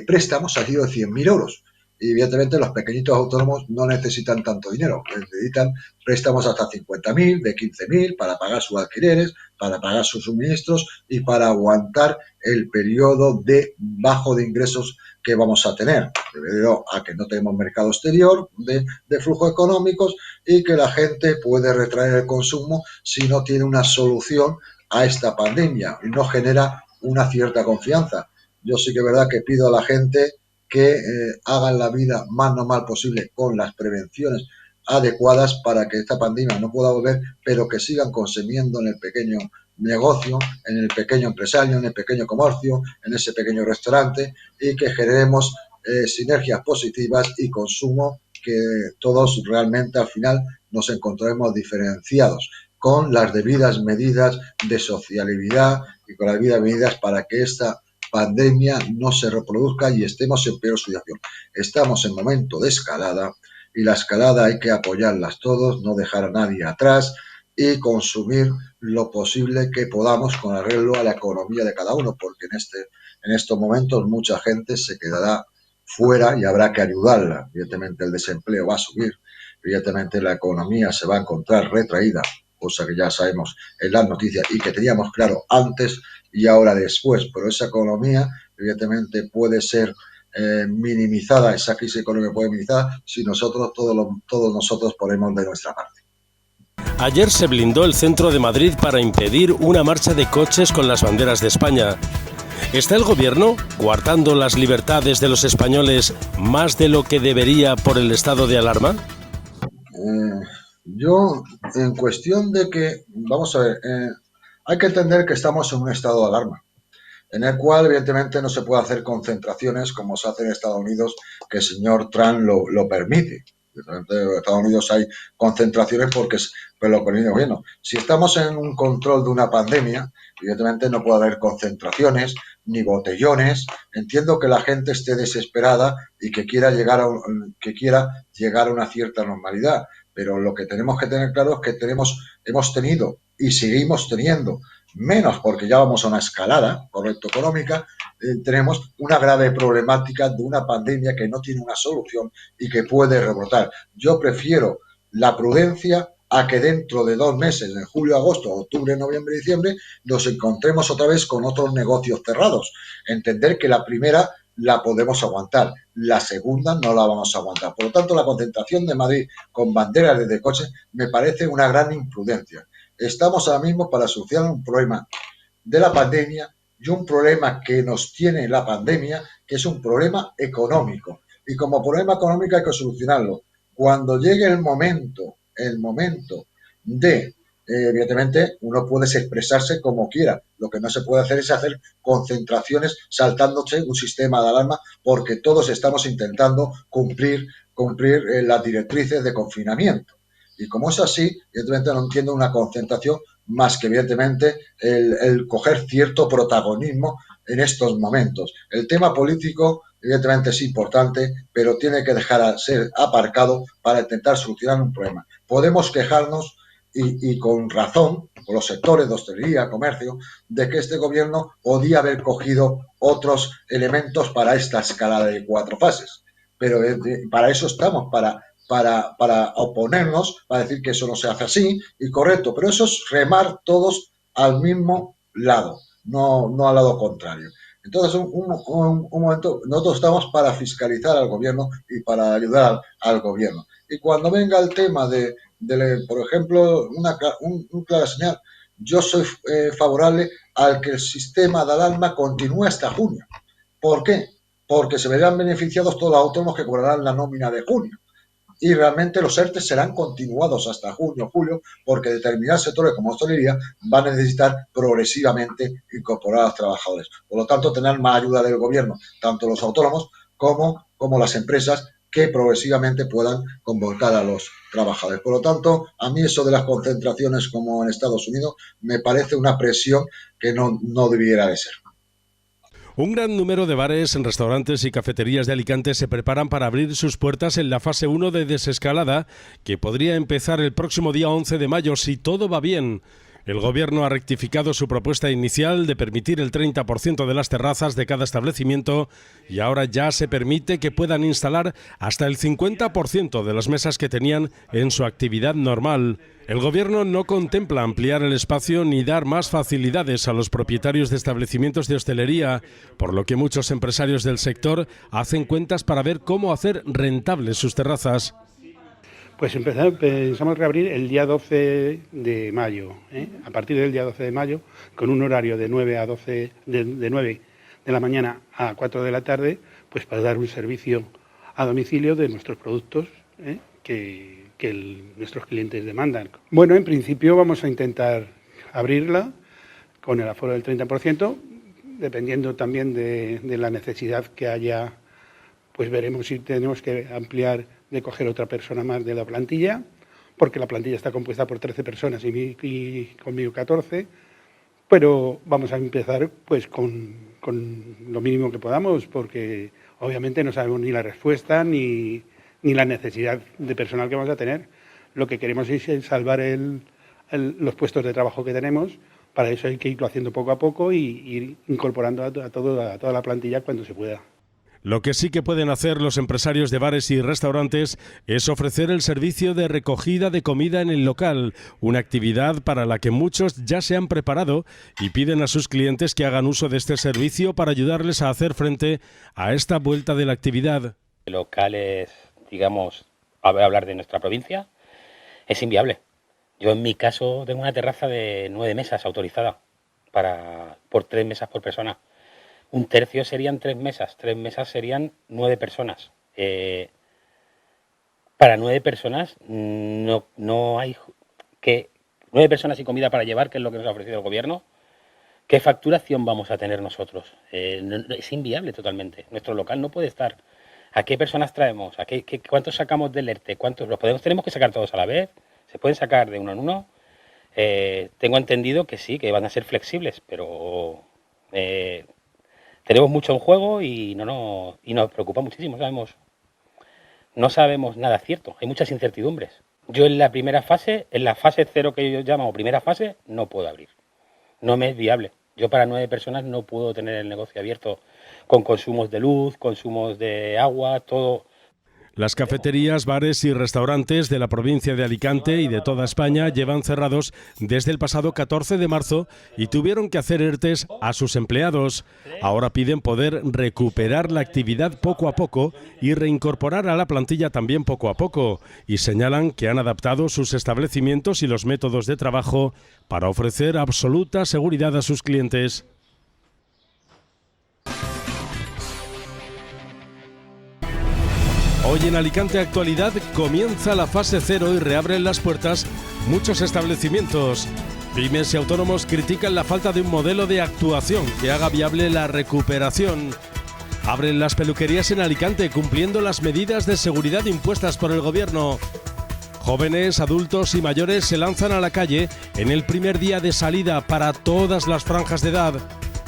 préstamos ha sido de 100.000 euros. Y evidentemente los pequeñitos autónomos no necesitan tanto dinero, necesitan préstamos hasta 50.000, de 15.000 para pagar sus alquileres, para pagar sus suministros y para aguantar el periodo de bajo de ingresos que vamos a tener, debido a que no tenemos mercado exterior de flujos económicos y que la gente puede retraer el consumo si no tiene una solución a esta pandemia y no genera una cierta confianza. Yo sí que es verdad que pido a la gente que hagan la vida más normal posible con las prevenciones adecuadas para que esta pandemia no pueda volver, pero que sigan consumiendo en el pequeño negocio, en el pequeño empresario, en el pequeño comercio, en ese pequeño restaurante y que generemos sinergias positivas y consumo que todos realmente al final nos encontremos diferenciados con las debidas medidas de sociabilidad y con las debidas medidas para que esta pandemia no se reproduzca y estemos en peor situación. Estamos en momento de escalada y la escalada hay que apoyarlas todos, no dejar a nadie atrás y consumir lo posible que podamos con arreglo a la economía de cada uno, porque en estos momentos mucha gente se quedará fuera y habrá que ayudarla. Evidentemente el desempleo va a subir, evidentemente la economía se va a encontrar retraída, cosa que ya sabemos en las noticias y que teníamos claro antes y ahora después, pero esa economía evidentemente puede ser minimizada, esa crisis económica puede ser minimizada si nosotros, todos nosotros ponemos de nuestra parte. Ayer se blindó el centro de Madrid para impedir una marcha de coches con las banderas de España. ¿Está el gobierno coartando las libertades de los españoles más de lo que debería por el estado de alarma? Yo, en cuestión de que, vamos a ver, hay que entender que estamos en un estado de alarma, en el cual evidentemente no se puede hacer concentraciones como se hace en Estados Unidos, que el señor Trump lo permite. En Estados Unidos hay concentraciones porque lo permite el gobierno. Si estamos en un control de una pandemia, evidentemente no puede haber concentraciones ni botellones. Entiendo que la gente esté desesperada y que quiera llegar a una cierta normalidad, pero lo que tenemos que tener claro es que hemos tenido y seguimos teniendo, menos porque ya vamos a una escalada, correcto, económica, tenemos una grave problemática de una pandemia que no tiene una solución y que puede rebrotar. Yo prefiero la prudencia a que dentro de 2 meses, en julio, agosto, octubre, noviembre, diciembre, nos encontremos otra vez con otros negocios cerrados. Entender que la primera la podemos aguantar, la segunda no la vamos a aguantar. Por lo tanto, la concentración de Madrid con banderas desde coches me parece una gran imprudencia. Estamos ahora mismo para solucionar un problema de la pandemia y un problema que nos tiene la pandemia, que es un problema económico. Y como problema económico hay que solucionarlo. Cuando llegue el momento de evidentemente uno puede expresarse como quiera. Lo que no se puede hacer es hacer concentraciones saltándose un sistema de alarma, porque todos estamos intentando cumplir las directrices de confinamiento. Y como es así, evidentemente no entiendo una concentración más que evidentemente el coger cierto protagonismo en estos momentos. El tema político evidentemente es importante, pero tiene que dejar de ser aparcado para intentar solucionar un problema. Podemos quejarnos y con razón, con los sectores de hostelería, comercio, de que este gobierno podía haber cogido otros elementos para esta escalada de 4 fases. Pero para eso estamos, para oponernos, para decir que eso no se hace así y correcto, pero eso es remar todos al mismo lado, no al lado contrario. Entonces, un momento, nosotros estamos para fiscalizar al gobierno y para ayudar al gobierno. Y cuando venga el tema de por ejemplo, un clara señal, yo soy favorable al que el sistema de alarma continúe hasta junio. ¿Por qué? Porque se verán beneficiados todos los autónomos que cobrarán la nómina de junio. Y realmente los ERTE serán continuados hasta junio, julio, porque determinados sectores como hostelería van a necesitar progresivamente incorporar a los trabajadores. Por lo tanto, tener más ayuda del gobierno, tanto los autónomos como las empresas, que progresivamente puedan convocar a los trabajadores. Por lo tanto, a mí eso de las concentraciones como en Estados Unidos me parece una presión que no debiera de ser. Un gran número de bares, restaurantes y cafeterías de Alicante se preparan para abrir sus puertas en la fase 1 de desescalada, que podría empezar el próximo día 11 de mayo si todo va bien. El Gobierno ha rectificado su propuesta inicial de permitir el 30% de las terrazas de cada establecimiento y ahora ya se permite que puedan instalar hasta el 50% de las mesas que tenían en su actividad normal. El Gobierno no contempla ampliar el espacio ni dar más facilidades a los propietarios de establecimientos de hostelería, por lo que muchos empresarios del sector hacen cuentas para ver cómo hacer rentables sus terrazas. Pues pensamos reabrir el día 12 de mayo, a partir del día 12 de mayo, con un horario de 9 a 12, de 9 de la mañana a 4 de la tarde, pues para dar un servicio a domicilio de nuestros productos que nuestros clientes demandan. Bueno, en principio vamos a intentar abrirla con el aforo del 30%, dependiendo también de la necesidad que haya, pues veremos si tenemos que ampliar de coger otra persona más de la plantilla, porque la plantilla está compuesta por 13 personas y conmigo 14, pero vamos a empezar pues con lo mínimo que podamos, porque obviamente no sabemos ni la respuesta ni la necesidad de personal que vamos a tener. Lo que queremos es salvar los puestos de trabajo que tenemos. Para eso hay que irlo haciendo poco a poco y ir incorporando a toda la plantilla cuando se pueda. Lo que sí que pueden hacer los empresarios de bares y restaurantes es ofrecer el servicio de recogida de comida en el local, una actividad para la que muchos ya se han preparado y piden a sus clientes que hagan uso de este servicio para ayudarles a hacer frente a esta vuelta de la actividad. Locales, digamos, voy a hablar de nuestra provincia, es inviable. Yo en mi caso tengo una terraza de 9 mesas autorizada por 3 mesas por persona. Un tercio serían 3 mesas, 3 mesas serían 9 personas. Para 9 personas no hay que 9 personas y comida para llevar, que es lo que nos ha ofrecido el gobierno. ¿Qué facturación vamos a tener nosotros? Es inviable totalmente. Nuestro local no puede estar. ¿A qué personas traemos? ¿Cuántos sacamos del ERTE? ¿Cuántos tenemos que sacar todos a la vez? ¿Se pueden sacar de uno en uno? Tengo entendido que sí, que van a ser flexibles, pero tenemos mucho en juego y nos preocupa muchísimo. No sabemos nada cierto, hay muchas incertidumbres. Yo en la primera fase, en la fase 0 que ellos llaman o primera fase, no puedo abrir. No me es viable. Yo para 9 personas no puedo tener el negocio abierto con consumos de luz, consumos de agua, todo. Las cafeterías, bares y restaurantes de la provincia de Alicante y de toda España llevan cerrados desde el pasado 14 de marzo y tuvieron que hacer ERTEs a sus empleados. Ahora piden poder recuperar la actividad poco a poco y reincorporar a la plantilla también poco a poco. Y señalan que han adaptado sus establecimientos y los métodos de trabajo para ofrecer absoluta seguridad a sus clientes. Hoy en Alicante Actualidad comienza la fase 0 y reabren las puertas muchos establecimientos. Pymes y autónomos critican la falta de un modelo de actuación que haga viable la recuperación. Abren las peluquerías en Alicante cumpliendo las medidas de seguridad impuestas por el gobierno. Jóvenes, adultos y mayores se lanzan a la calle en el primer día de salida para todas las franjas de edad.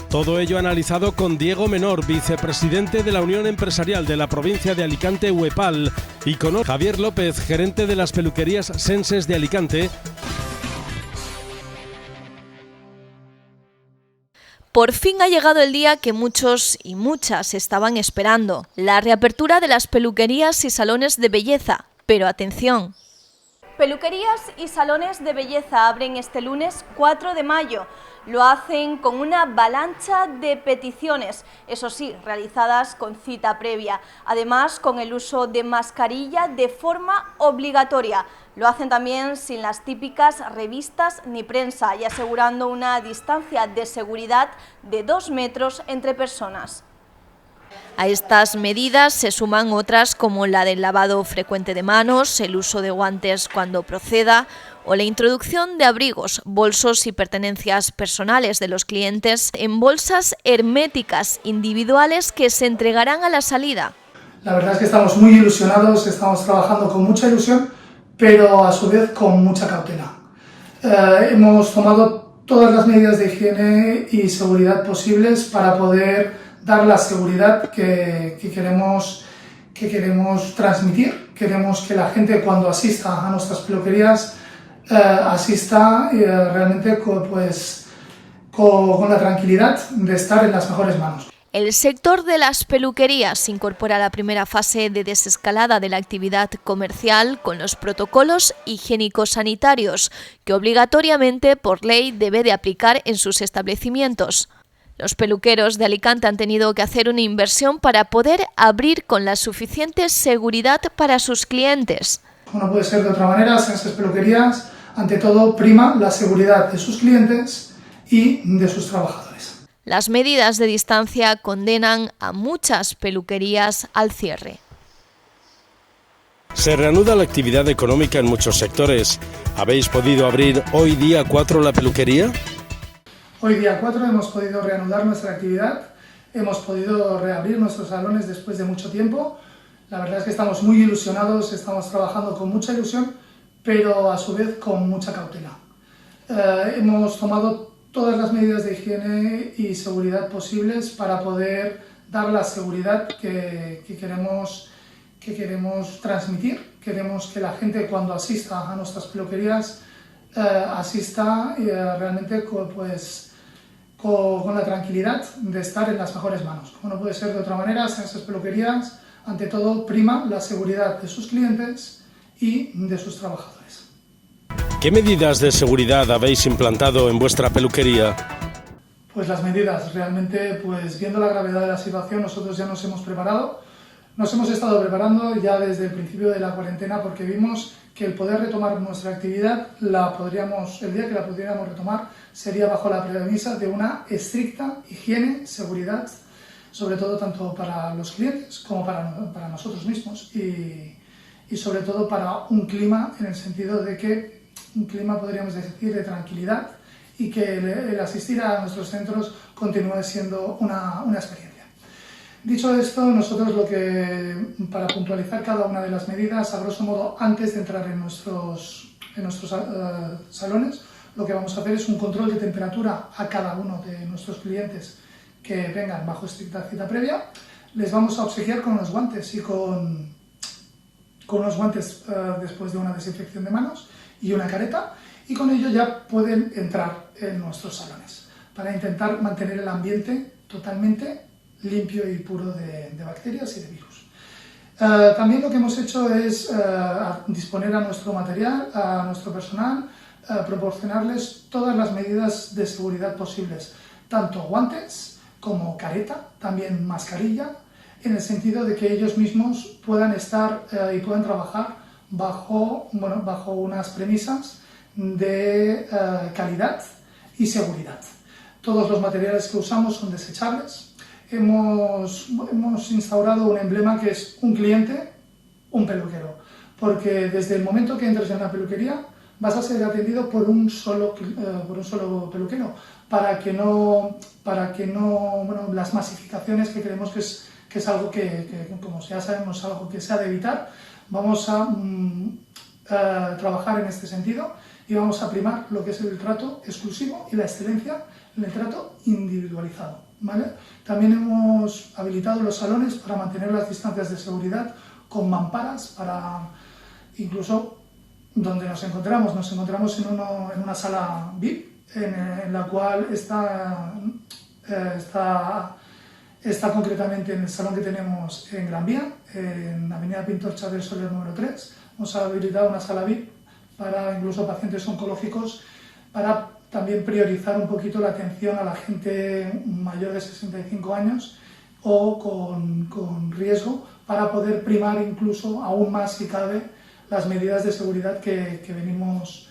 Todo ello analizado con Diego Menor, vicepresidente de la Unión Empresarial de la provincia de Alicante, UEPAL, y con Javier López, gerente de las peluquerías Senses de Alicante. Por fin ha llegado el día que muchos y muchas estaban esperando, la reapertura de las peluquerías y salones de belleza. Pero atención. Peluquerías y salones de belleza abren este lunes 4 de mayo. Lo hacen con una avalancha de peticiones, eso sí, realizadas con cita previa. Además, con el uso de mascarilla de forma obligatoria. Lo hacen también sin las típicas revistas ni prensa y asegurando una distancia de seguridad de 2 metros entre personas. A estas medidas se suman otras como la del lavado frecuente de manos, el uso de guantes cuando proceda o la introducción de abrigos, bolsos y pertenencias personales de los clientes en bolsas herméticas individuales que se entregarán a la salida. La verdad es que estamos muy ilusionados, estamos trabajando con mucha ilusión, pero a su vez con mucha cautela. Hemos tomado todas las medidas de higiene y seguridad posibles para poder dar la seguridad que queremos transmitir. Queremos que la gente cuando asista a nuestras peluquerías asista realmente con la tranquilidad de estar en las mejores manos. El sector de las peluquerías incorpora la primera fase de desescalada de la actividad comercial con los protocolos higiénico-sanitarios que obligatoriamente por ley debe de aplicar en sus establecimientos. Los peluqueros de Alicante han tenido que hacer una inversión para poder abrir con la suficiente seguridad para sus clientes. No puede ser de otra manera, en esas peluquerías, ante todo, prima la seguridad de sus clientes y de sus trabajadores. Las medidas de distancia condenan a muchas peluquerías al cierre. Se reanuda la actividad económica en muchos sectores. ¿Habéis podido abrir hoy día 4 la peluquería? Hoy día 4 hemos podido reanudar nuestra actividad, hemos podido reabrir nuestros salones después de mucho tiempo. La verdad es que estamos muy ilusionados, estamos trabajando con mucha ilusión, pero a su vez con mucha cautela. Hemos tomado todas las medidas de higiene y seguridad posibles para poder dar la seguridad que queremos transmitir. Queremos que la gente cuando asista a nuestras peluquerías asista realmente con la tranquilidad de estar en las mejores manos. Como no puede ser de otra manera, en esas peluquerías, ante todo, prima la seguridad de sus clientes y de sus trabajadores. ¿Qué medidas de seguridad habéis implantado en vuestra peluquería? Pues las medidas, realmente, viendo la gravedad de la situación, nosotros ya nos hemos preparado. Nos hemos estado preparando ya desde el principio de la cuarentena porque vimos que el poder retomar nuestra actividad, el día que la pudiéramos retomar, sería bajo la premisa de una estricta higiene, seguridad, sobre todo tanto para los clientes como para nosotros mismos y sobre todo para un clima, en el sentido de que un clima, podríamos decir, de tranquilidad y que el asistir a nuestros centros continúe siendo una experiencia. Dicho esto, nosotros para puntualizar cada una de las medidas, a grosso modo, antes de entrar en nuestros salones, lo que vamos a hacer es un control de temperatura a cada uno de nuestros clientes que vengan bajo estricta cita previa. Les vamos a obsequiar con unos guantes y con unos guantes después de una desinfección de manos y una careta, y con ello ya pueden entrar en nuestros salones para intentar mantener el ambiente totalmente limpio y puro de bacterias y de virus. También lo que hemos hecho es disponer a nuestro material, a nuestro personal, proporcionarles todas las medidas de seguridad posibles, tanto guantes como careta, también mascarilla, en el sentido de que ellos mismos puedan estar y puedan trabajar bajo unas premisas de calidad y seguridad. Todos los materiales que usamos son desechables. Hemos instaurado un emblema que es un cliente, un peluquero, porque desde el momento que entres en una peluquería vas a ser atendido por un solo peluquero, para que no bueno, las masificaciones, que creemos que es algo que, como ya sabemos, algo que se ha de evitar. Vamos a trabajar en este sentido y vamos a primar lo que es el trato exclusivo y la excelencia en el trato individualizado, ¿vale? También hemos habilitado los salones para mantener las distancias de seguridad con mamparas, para incluso donde nos encontramos en una sala VIP, en la cual está concretamente en el salón que tenemos en Gran Vía, en Avenida Pintor Xavier Soler número 3. Hemos habilitado una sala VIP para incluso pacientes oncológicos, para también priorizar un poquito la atención a la gente mayor de 65 años o con riesgo, para poder primar incluso aún más, si cabe, las medidas de seguridad que venimos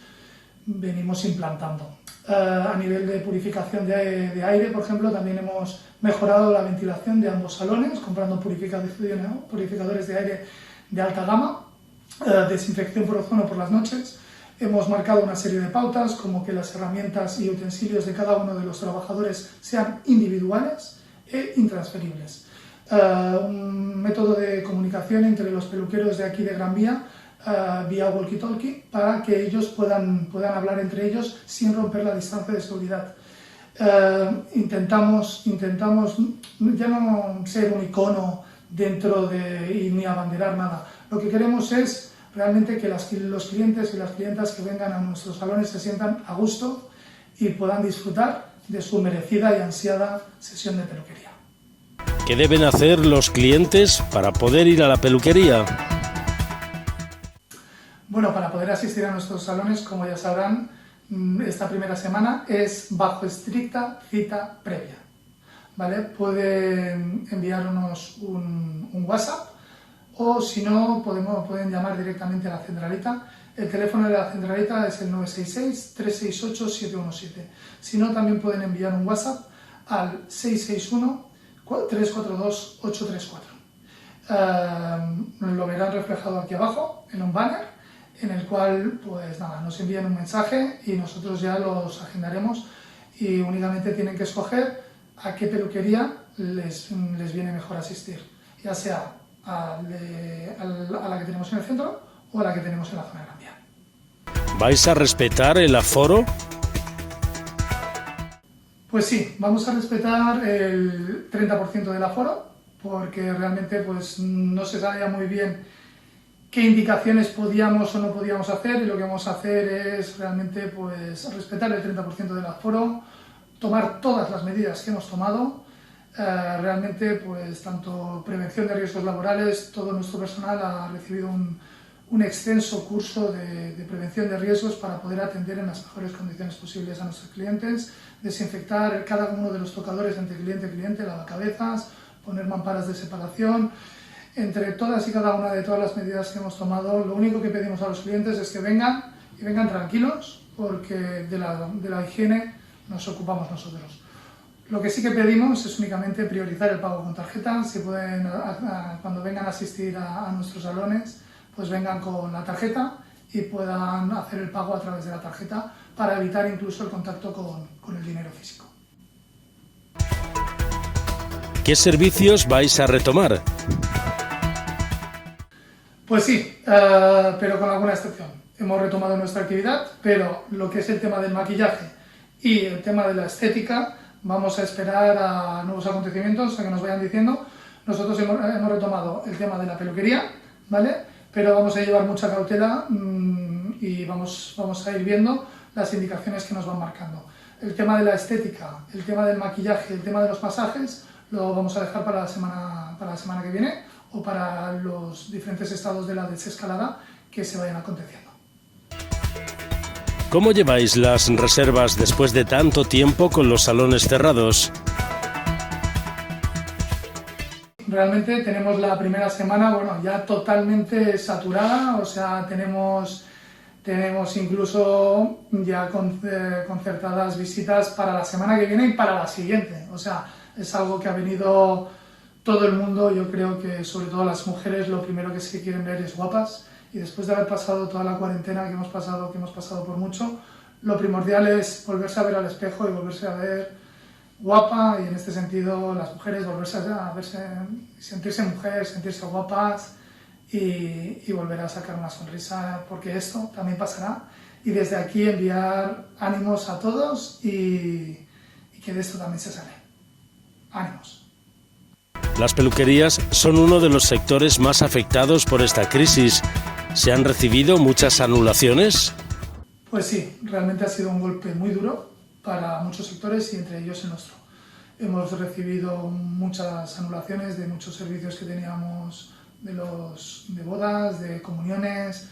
implantando. A nivel de purificación de aire, por ejemplo, también hemos mejorado la ventilación de ambos salones, comprando purificadores de aire de alta gama, desinfección por ozono por las noches. Hemos marcado una serie de pautas, como que las herramientas y utensilios de cada uno de los trabajadores sean individuales e intransferibles. Un método de comunicación entre los peluqueros de aquí de Gran Vía, vía walkie-talkie, para que ellos puedan hablar entre ellos sin romper la distancia de seguridad. Intentamos ya no ser un icono dentro y ni abanderar nada. Lo que queremos es realmente que los clientes y las clientas que vengan a nuestros salones se sientan a gusto y puedan disfrutar de su merecida y ansiada sesión de peluquería. ¿Qué deben hacer los clientes para poder ir a la peluquería? Bueno, para poder asistir a nuestros salones, como ya sabrán, esta primera semana es bajo estricta cita previa, ¿vale? Pueden enviarnos un WhatsApp, o si no, pueden llamar directamente a la centralita. El teléfono de la centralita es el 966-368-717. Si no, también pueden enviar un WhatsApp al 661-342-834. Lo verán reflejado aquí abajo en un banner, en el cual, pues nada, nos envían un mensaje y nosotros ya los agendaremos, y únicamente tienen que escoger a qué peluquería les viene mejor asistir, ya sea a la que tenemos en el centro o a la que tenemos en la zona de Gran Vía. ¿Vais a respetar el aforo? Pues sí, vamos a respetar el 30% del aforo, porque realmente pues no se sabía muy bien qué indicaciones podíamos o no podíamos hacer, y lo que vamos a hacer es realmente pues respetar el 30% del aforo, tomar todas las medidas que hemos tomado. Realmente pues tanto prevención de riesgos laborales, todo nuestro personal ha recibido un extenso curso de prevención de riesgos para poder atender en las mejores condiciones posibles a nuestros clientes, desinfectar cada uno de los tocadores entre cliente y cliente, lavacabezas, poner mamparas de separación. Entre todas y cada una de todas las medidas que hemos tomado, lo único que pedimos a los clientes es que vengan tranquilos, porque de la higiene nos ocupamos nosotros. Lo que sí que pedimos es únicamente priorizar el pago con tarjeta. Si pueden, cuando vengan a asistir a nuestros salones, pues vengan con la tarjeta y puedan hacer el pago a través de la tarjeta, para evitar incluso el contacto con el dinero físico. ¿Qué servicios vais a retomar? Pues sí, pero con alguna excepción. Hemos retomado nuestra actividad, pero lo que es el tema del maquillaje y el tema de la estética, vamos a esperar a nuevos acontecimientos, a que nos vayan diciendo. Nosotros hemos retomado el tema de la peluquería, ¿vale? Pero vamos a llevar mucha cautela y vamos a ir viendo las indicaciones que nos van marcando. El tema de la estética, el tema del maquillaje, el tema de los masajes, lo vamos a dejar para la semana que viene, o para los diferentes estados de la desescalada que se vayan aconteciendo. ¿Cómo lleváis las reservas después de tanto tiempo con los salones cerrados? Realmente tenemos la primera semana, bueno, ya totalmente saturada, o sea, tenemos incluso ya concertadas visitas para la semana que viene y para la siguiente. O sea, es algo que ha venido todo el mundo, yo creo que sobre todo las mujeres, lo primero que se quieren ver es guapas, y después de haber pasado toda la cuarentena que hemos pasado por mucho, lo primordial es volverse a ver al espejo y volverse a ver guapa, y en este sentido las mujeres volverse a verse, sentirse mujeres, sentirse guapas y volver a sacar una sonrisa, porque esto también pasará, y desde aquí enviar ánimos a todos y que de esto también se sale. Ánimos. Las peluquerías son uno de los sectores más afectados por esta crisis. ¿Se han recibido muchas anulaciones? Pues sí, realmente ha sido un golpe muy duro para muchos sectores y entre ellos el nuestro. Hemos recibido muchas anulaciones de muchos servicios que teníamos de bodas, de comuniones.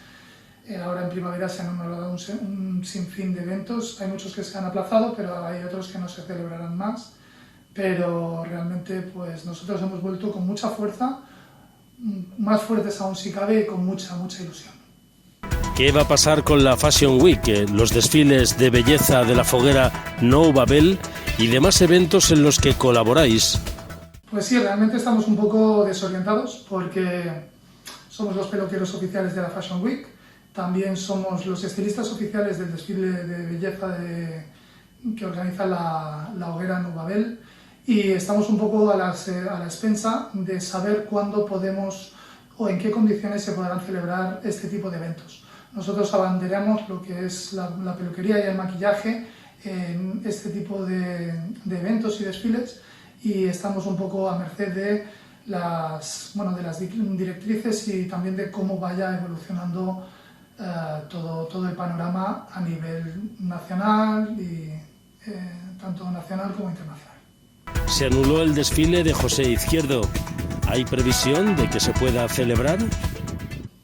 Ahora en primavera se han anulado un sinfín de eventos. Hay muchos que se han aplazado, pero hay otros que no se celebrarán más. Pero realmente pues nosotros hemos vuelto con mucha fuerza, más fuertes aún si cabe, y con mucha ilusión. ¿Qué va a pasar con la Fashion Week, los desfiles de belleza de la foguera Nou Babel y demás eventos en los que colaboráis? Pues sí, realmente estamos un poco desorientados porque somos los peluqueros oficiales de la Fashion Week, también somos los estilistas oficiales del desfile de belleza que organiza la hoguera Nou Babel, y estamos un poco a la expensa de saber cuándo podemos o en qué condiciones se podrán celebrar este tipo de eventos. Nosotros abanderamos lo que es la peluquería y el maquillaje en este tipo de eventos y desfiles, y estamos un poco a merced de las directrices y también de cómo vaya evolucionando todo el panorama a nivel nacional, y tanto nacional como internacional. Se anuló el desfile de José Izquierdo. ¿Hay previsión de que se pueda celebrar?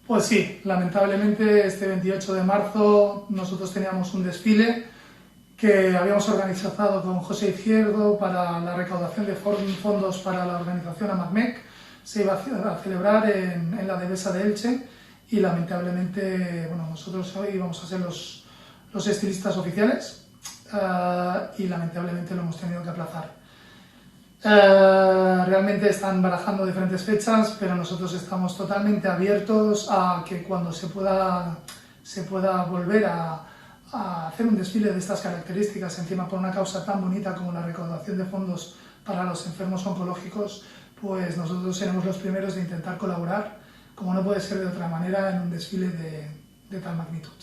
Pues sí, lamentablemente este 28 de marzo nosotros teníamos un desfile que habíamos organizado con José Izquierdo para la recaudación de fondos para la organización AMACMEC. Se iba a celebrar en la Devesa de Elche, y lamentablemente nosotros hoy íbamos a ser los estilistas oficiales y lamentablemente lo hemos tenido que aplazar. Realmente están barajando diferentes fechas, pero nosotros estamos totalmente abiertos a que cuando se pueda volver a hacer un desfile de estas características, encima por una causa tan bonita como la recaudación de fondos para los enfermos oncológicos, pues nosotros seremos los primeros de intentar colaborar, como no puede ser de otra manera, en un desfile de tal magnitud.